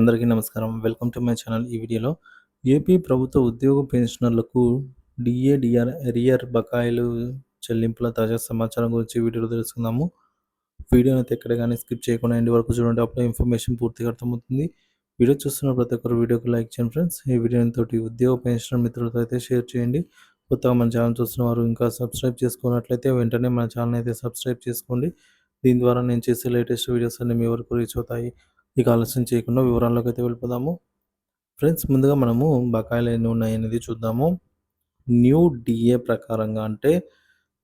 అందరికీ నమస్కారం. Welcome to my channel. ఈ వీడియోలో ఏపీ ప్రభుత్వ ఉద్యోగ పెన్షనర్లకు డిఏ, డిఆర్ ఎరియర్ బకాయిలు చెల్లింపుల తాజా సమాచారం గురించి ఈ వీడియోలో తెలుసుకుందాము. వీడియోని అయితే ఎక్కడ కానీ స్కిప్ చేయకుండా ఎండ్ వరకు చూడండి. అప్పుడే ఇన్ఫర్మేషన్ పూర్తిగా అర్థమవుతుంది. వీడియో చూస్తున్న ప్రతి ఒక్కరు వీడియోకి లైక్ చేయండి ఫ్రెండ్స్. ఈ వీడియోని తోటి ఉద్యోగ పెన్షనర్ మిత్రులతో అయితే షేర్ చేయండి. కొత్తగా మన ఛానల్ చూస్తున్న వారు ఇంకా సబ్స్క్రైబ్ చేసుకున్నట్లయితే వెంటనే మన ఛానల్ అయితే సబ్స్క్రైబ్ చేసుకోండి. దీని ద్వారా నేను చేసే లేటెస్ట్ వీడియోస్ అన్ని మీ వరకు రీచ్ అవుతాయి. ఇక ఆలస్యం చేయకుండా వివరాల్లోకి అయితే వెళ్ళిపోదాము. ఫ్రెండ్స్, ముందుగా మనము బకాయిలు ఎన్ని ఉన్నాయనేది చూద్దాము. న్యూ డిఏ ప్రకారంగా అంటే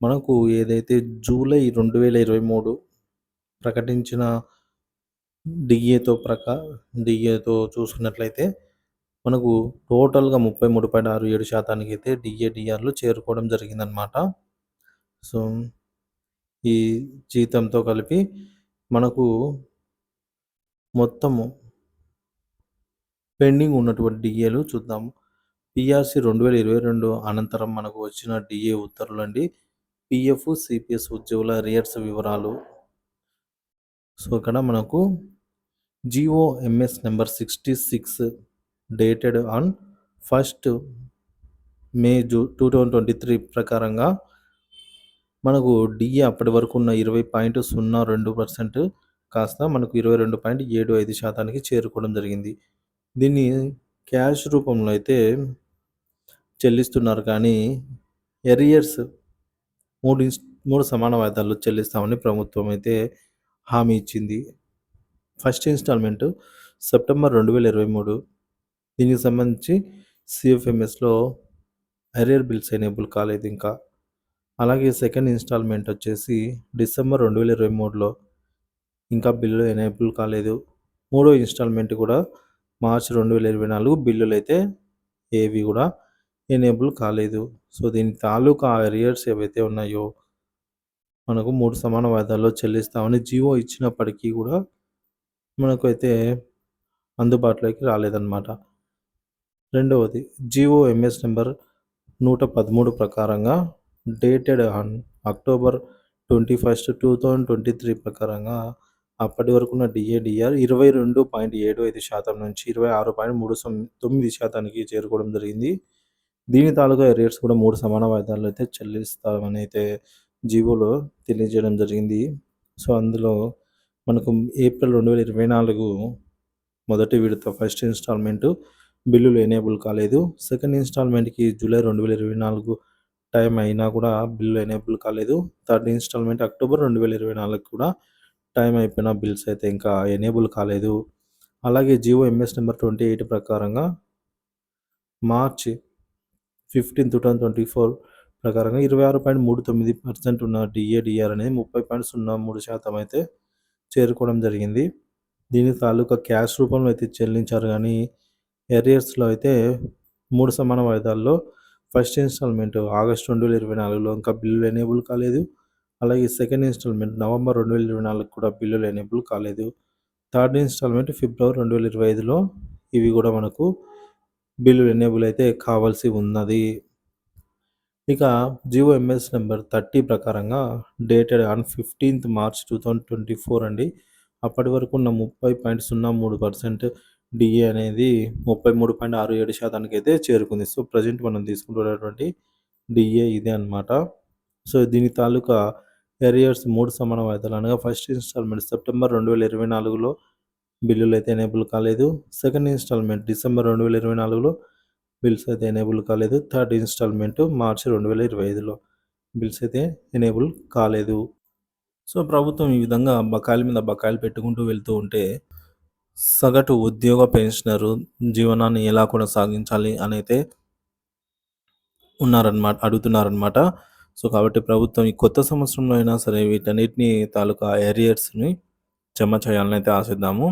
మనకు ఏదైతే జూలై 2023 ప్రకటించిన డిఏతో చూసుకున్నట్లయితే మనకు టోటల్గా 33.67% అయితే డిఏ, డిఆర్లు చేరుకోవడం జరిగిందనమాట. సో ఈ జీతంతో కలిపి మనకు మొత్తము పెండింగ్ ఉన్నటువంటి డిఏలు చూద్దాము. పిఆర్‌సి 2022 అనంతరం మనకు వచ్చిన డిఏ ఉత్తర్వులండి. పిఎఫ్, సిపిఎస్ ఉద్యోగుల అరియర్స్ వివరాలు. సో ఇక్కడ మనకు GOMs number 66 dated on 1st మే 2023 ప్రకారంగా మనకు డిఏ అప్పటి వరకు ఉన్న 20.02% కాస్త మనకు 22.75% చేరుకోవడం జరిగింది. దీన్ని క్యాష్ రూపంలో అయితే చెల్లిస్తున్నారు, కానీ ఎరియర్స్ 3 సమాన వాయిదాల్లో చెల్లిస్తామని ప్రభుత్వం అయితే హామీ ఇచ్చింది. First instalment September 2023. దీనికి సంబంధించి సిఎఫ్ఎంఎస్లో అరియర్ బిల్స్ ఎనేబుల్ కాలేదు ఇంకా. అలాగే సెకండ్ ఇన్స్టాల్మెంట్ వచ్చేసి డిసెంబర్ 2023లో ఇంకా బిల్లు ఎనేబుల్ కాలేదు. మూడో ఇన్స్టాల్మెంట్ కూడా మార్చి 2024 బిల్లులు అయితే ఏవి కూడా ఎనేబుల్ కాలేదు. సో దీని తాలూకా అరియర్స్ ఏవైతే ఉన్నాయో మనకు 3 సమాన వాయిదాల్లో చెల్లిస్తామని జీవో ఇచ్చినప్పటికీ కూడా మనకు అయితే అందుబాటులోకి రాలేదన్నమాట. రెండవది జీఓఎంఎస్ నెంబర్ 113 ప్రకారంగా డేటెడ్ ఆన్ అక్టోబర్ 21, 2023 ప్రకారంగా అప్పటి వరకున్న డిఏ, డిఆర్ 22.75% నుంచి 26.39% చేరుకోవడం జరిగింది. దీని తాలూకా అరియర్స్ కూడా 3 సమాన వాయిదాల్లో అయితే చెల్లిస్తామని అయితే జీవోలో తెలియజేయడం జరిగింది. సో అందులో మనకు ఏప్రిల్ 2024 మొదటి విడత ఫస్ట్ ఇన్స్టాల్మెంటు బిల్లులు ఎనేబుల్ కాలేదు. సెకండ్ ఇన్స్టాల్మెంట్కి జూలై 2024 టైం అయినా కూడా బిల్లు ఎనేబుల్ కాలేదు. థర్డ్ ఇన్స్టాల్మెంట్ అక్టోబర్ 2024 కూడా టైం అయిపోయిన బిల్స్ అయితే ఇంకా ఎనేబుల్ కాలేదు. అలాగే జీఓఎంఎస్ నెంబర్ 28 ప్రకారంగా మార్చి 15, 2024 ప్రకారంగా 26.39% ఉన్న డిఏ, డిఆర్ అనేది 30.03% అయితే చేరుకోవడం జరిగింది. దీని తాలూకా క్యాష్ రూపంలో అయితే చెల్లించారు, కానీ ఎరియర్స్లో అయితే 3 సమాన వాయిదాల్లో ఫస్ట్ ఇన్స్టాల్మెంట్ ఆగస్టు 2024లో ఇంకా బిల్లులు ఎనేబుల్ కాలేదు. అలాగే సెకండ్ ఇన్స్టాల్మెంట్ నవంబర్ 2024 కూడా బిల్లులు ఎనేబుల్ కాలేదు. థర్డ్ ఇన్స్టాల్మెంట్ ఫిబ్రవరి 2025లో ఇవి కూడా మనకు బిల్లులు ఎనేబుల్ అయితే కావాల్సి ఉన్నది. ఇక జీఓఎంఎస్ నెంబర్ 30 ప్రకారంగా డేటెడ్ ఆన్ 15th March 2024 అండి. అప్పటి వరకు ఉన్న 30.03% డిఏ అనేది 33.67% అయితే చేరుకుంది. సో ప్రజెంట్ మనం తీసుకుంటున్నటువంటి డిఏ ఇదే అనమాట. సో దీని తాలూకా ఎరియర్స్ 3 సమాన వాయిదాలు అనగా ఫస్ట్ ఇన్స్టాల్మెంట్ సెప్టెంబర్ 2024లో బిల్లులు అయితే ఎనేబుల్ కాలేదు. సెకండ్ ఇన్స్టాల్మెంట్ డిసెంబర్ 2024లో బిల్స్ అయితే ఎనేబుల్ కాలేదు. థర్డ్ ఇన్స్టాల్మెంట్ మార్చి 2025లో బిల్స్ అయితే ఎనేబుల్ కాలేదు. సో ప్రభుత్వం ఈ విధంగా బకాయిల మీద బకాయిలు పెట్టుకుంటూ వెళ్తూ ఉంటే సగటు ఉద్యోగ పెన్షనరు జీవనాన్ని ఎలా కొనసాగించాలి అని అయితే అడుగుతున్నారనమాట. సో కాబట్టి ప్రభుత్వం ఈ కొత్త సంవత్సరంలో అయినా సరే వీటన్నిటిని తాలూకా ఏరియర్స్ని జమ చేయాలని అయితే ఆశిద్దాము.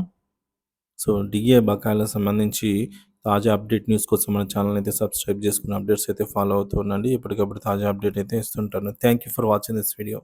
సో డిఏ బకాయిలకు సంబంధించి తాజా అప్డేట్ న్యూస్ కోసం మన ఛానల్ అయితే సబ్స్క్రైబ్ చేసుకుని అప్డేట్స్ అయితే ఫాలో అవుతూ ఉండండి. ఎప్పటికప్పుడు తాజా అప్డేట్ అయితే ఇస్తుంటాను. Thank you for watching this video.